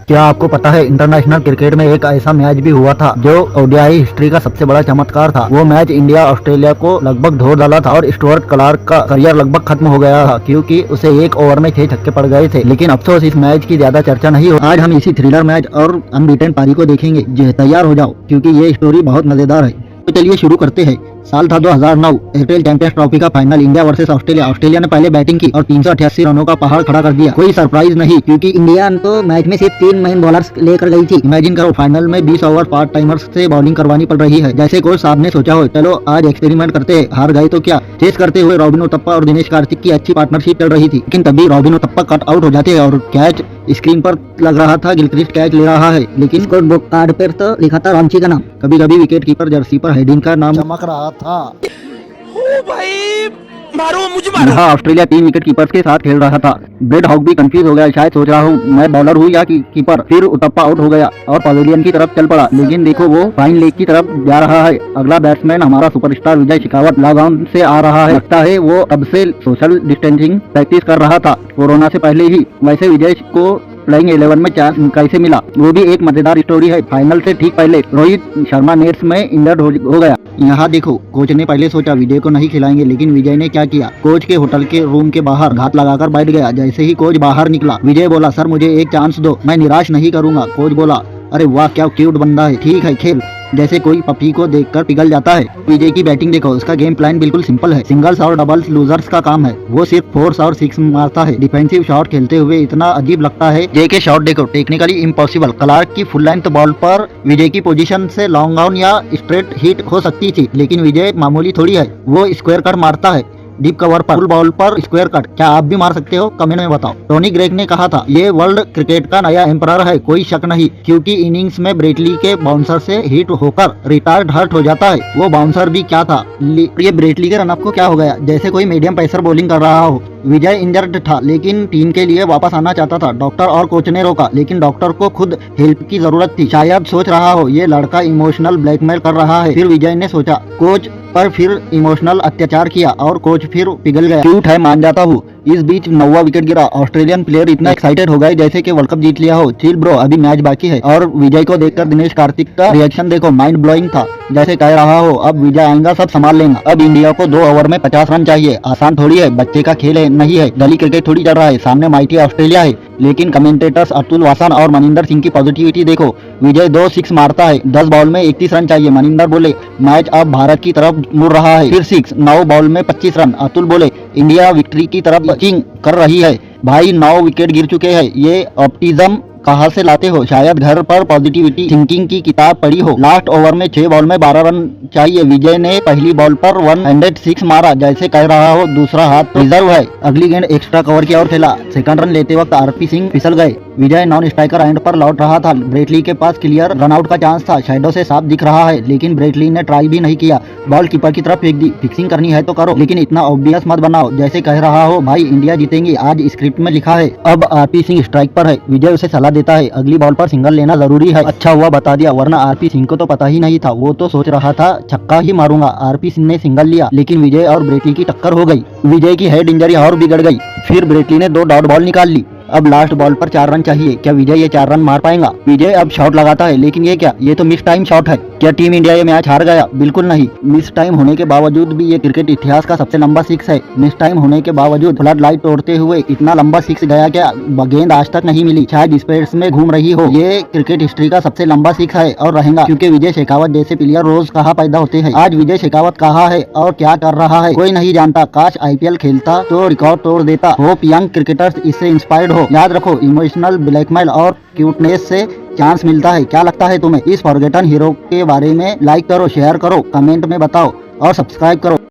क्या आपको पता है इंटरनेशनल क्रिकेट में एक ऐसा मैच भी हुआ था जो ओडीआई हिस्ट्री का सबसे बड़ा चमत्कार था। वो मैच इंडिया ऑस्ट्रेलिया को लगभग धो डाला था और स्टुअर्ट क्लार्क का करियर लगभग खत्म हो गया था क्योंकि उसे एक ओवर में 6 छक्के पड़ गए थे। लेकिन अफसोस इस मैच की ज्यादा चर्चा नहीं हो। आज हम इसी थ्रिलर मैच और अनबीटन पारी को देखेंगे। तैयार हो जाओ क्योंकि ये स्टोरी बहुत मजेदार है। तो चलिए शुरू करते हैं। साल था 2009। एयरटेल चैंपियंस ट्रॉफी का final India versus Australia. Australia ने पहले बैटिंग की और 388 रनों का पहाड़ खड़ा कर दिया। कोई सरप्राइज नहीं क्योंकि इंडिया तो मैच में सिर्फ 3 मेन बॉलर्स लेकर गई थी। इमेजिन करो फाइनल में 20 ओवर पार्ट टाइमर्स से बॉलिंग करवानी पड़ रही है। जैसे कोच साहब ने सोचा हो चलो आज एक्सपेरिमेंट करते हैं, हार गए तो क्या। चेस करते हुए रॉबिन उथप्पा और दिनेश कार्तिक की अच्छी पार्टनरशिप चल रही थी, लेकिन तभी रॉबिन उथप्पा कट आउट हो जाते और कैच स्क्रीन पर लग रहा था गिलक्रिस्ट कैच ले रहा है, लेकिन स्कोर बुक कार्ड पर तो लिखा था रॉन्ची का नाम। कभी कभी विकेट कीपर जर्सी पर हेडिंग का नाम चमक रहा था। ओ भाई मारो मुझे मारो। यहाँ ऑस्ट्रेलिया 3 विकेट कीपर्स के साथ खेल रहा था। ब्रेड हॉक भी कंफ्यूज हो गया, शायद सोच रहा हूँ मैं बॉलर हूँ या कीपर। फिर उथप्पा आउट हो गया और पवेलियन की तरफ चल पड़ा, लेकिन देखो वो फाइन लेग की तरफ जा रहा है। अगला बैट्समैन हमारा superstar Vijay Shekhawat log on से आ रहा है। लगता है वो अब से सोशल डिस्टेंसिंग प्रैक्टिस कर रहा था कोरोना से पहले ही। वैसे विजय को प्लेइंग 11 में चांस कैसे मिला, वो भी एक मजेदार स्टोरी है। फाइनल से ठीक पहले रोहित शर्मा नेट्स में इंजर्ड हो गया। यहाँ देखो कोच ने पहले सोचा विजय को नहीं खिलाएंगे, लेकिन विजय ने क्या किया, कोच के होटल के रूम के बाहर घात लगाकर बैठ गया। जैसे ही कोच बाहर निकला विजय बोला सर मुझे एक चांस दो, मैं निराश नहीं करूंगा। कोच बोला अरे वाह क्या क्यूट बंदा है, ठीक है खेल। जैसे कोई पपी को देखकर पिघल जाता है। विजय की बैटिंग देखो, उसका गेम प्लान बिल्कुल सिंपल है। सिंगल्स और डबल्स लूजर्स का काम है। वो सिर्फ 4 और 6 मारता है। डिफेंसिव शॉट खेलते हुए इतना अजीब लगता है। विजय के शॉट देखो, टेक्निकली इम्पॉसिबल। क्लार्क की फुल लेंथ बॉल पर विजय की पोजीशन से लॉन्ग ऑन या स्ट्रेट हिट हो सकती थी, लेकिन विजय मामूली थोड़ी है। वो स्क्वायर कट मारता है डीप कवर पर, फुल बॉल पर स्क्वायर कट। क्या आप भी मार सकते हो? कमेंट में बताओ। टोनी ग्रेग ने कहा था ये वर्ल्ड क्रिकेट का नया एम्पायर है, कोई शक नहीं, क्योंकि इनिंग्स में ब्रेटली के बाउंसर से हिट होकर रिटायर्ड हर्ट हो जाता है। वो बाउंसर भी क्या था, ये ब्रेटली के रनअप को क्या हो गया, जैसे कोई मीडियम पेसर बॉलिंग कर रहा हो। विजय इंजर्ड था लेकिन टीम के लिए वापस आना चाहता था। डॉक्टर और कोच ने रोका, लेकिन डॉक्टर को खुद हेल्प की जरूरत थी। शायद सोच रहा हो ये लड़का इमोशनल ब्लैकमेल कर रहा है। फिर विजय ने सोचा कोच पर फिर इमोशनल अत्याचार किया और कोच फिर पिघल गया। क्यूट है मान जाता हूँ। इस बीच 9वां विकेट गिरा। ऑस्ट्रेलियन प्लेयर इतना एक्साइटेड हो गए जैसे कि वर्ल्ड कप जीत लिया हो। चिल ब्रो अभी मैच बाकी है। और विजय को देखकर दिनेश कार्तिक का रिएक्शन देखो, माइंड ब्लोइंग था। जैसे कह रहा हो अब विजय आएगा सब संभाल लेगा। अब इंडिया को 2 ओवर में 50 रन चाहिए। आसान थोड़ी है, बच्चे का खेल है नहीं है, गली क्रिकेट थोड़ी चल रहा है। सामने माइटी ऑस्ट्रेलिया है। लेकिन कमेंटेटर्स अतुल वासन और मनिंदर सिंह की पॉजिटिविटी देखो। विजय 2 6 मारता है। 10 बॉल में 31 रन चाहिए। मनिंदर बोले मैच अब भारत की तरफ मुड़ रहा है। फिर 6 9 बॉल में 25 रन। अतुल बोले इंडिया विक्ट्री की तरफ पिचिंग कर रही है। भाई 9 विकेट गिर चुके हैं। ये ऑप्टिज्म कहाँ से लाते हो? शायद घर पर पॉजिटिविटी थिंकिंग की किताब पढ़ी हो। लास्ट ओवर में 6 बॉल में 12 रन चाहिए। विजय ने पहली बॉल पर 106 मारा। जैसे कह रहा हो दूसरा हाथ रिजर्व है। अगली गेंद एक्स्ट्रा कवर की ओर खेला। सेकंड रन लेते वक्त आरपी सिंह फिसल गए। विजय नॉन स्ट्राइकर एंड पर लौट रहा था। ब्रेटली के पास क्लियर रनआउट का चांस था। शैडो से साफ दिख रहा है, लेकिन ब्रेटली ने ट्राई भी नहीं किया। बॉल कीपर की तरफ फेंक दी। फिक्सिंग करनी है तो करो, लेकिन इतना ऑब्वियस मत बनाओ। जैसे कह रहा हो भाई इंडिया जीतेंगी, आज स्क्रिप्ट में लिखा है। अब आरपी सिंह स्ट्राइक पर है। विजय उसे सलाह देता है अगली बॉल पर सिंगल लेना जरूरी है। अच्छा हुआ बता दिया, वरना आरपी सिंह को तो पता ही नहीं था। वो तो सोच रहा था छक्का ही मारूंगा। आरपी सिंह ने सिंगल लिया, लेकिन विजय और ब्रेटली की टक्कर हो गई। विजय की हेड इंजरी और बिगड़ गई। फिर ब्रेटली ने 2 डॉट बॉल निकाल ली। अब लास्ट बॉल पर 4 रन चाहिए। क्या विजय ये 4 रन मार पाएगा? विजय अब शॉट लगाता है, लेकिन ये क्या, ये तो मिस टाइम शॉट है। क्या टीम इंडिया ये मैच हार गया? बिल्कुल नहीं। मिस टाइम होने के बावजूद भी ये क्रिकेट इतिहास का सबसे लंबा 6 है। मिस टाइम होने के बावजूद फ्लड लाइट तोड़ते हुए इतना लंबा 6 गया, क्या गेंद आज तक नहीं मिली। शायद स्पेस में घूम रही हो। ये क्रिकेट हिस्ट्री का सबसे लंबा 6 है और रहेगा, क्योंकि विजय शेखावत जैसे प्लेयर रोज कहाँ पैदा होते हैं। आज विजय शेखावत कहाँ है और क्या कर रहा है कोई नहीं जानता। काश IPL खेलता तो रिकॉर्ड तोड़ देता। होप यंग क्रिकेटर्स इससे इंस्पायर्ड हो। याद रखो इमोशनल ब्लैकमेल और क्यूटनेस से चांस मिलता है। क्या लगता है तुम्हें इस फॉरगेटन हीरो के बारे में? लाइक करो, शेयर करो, कमेंट में बताओ और सब्सक्राइब करो।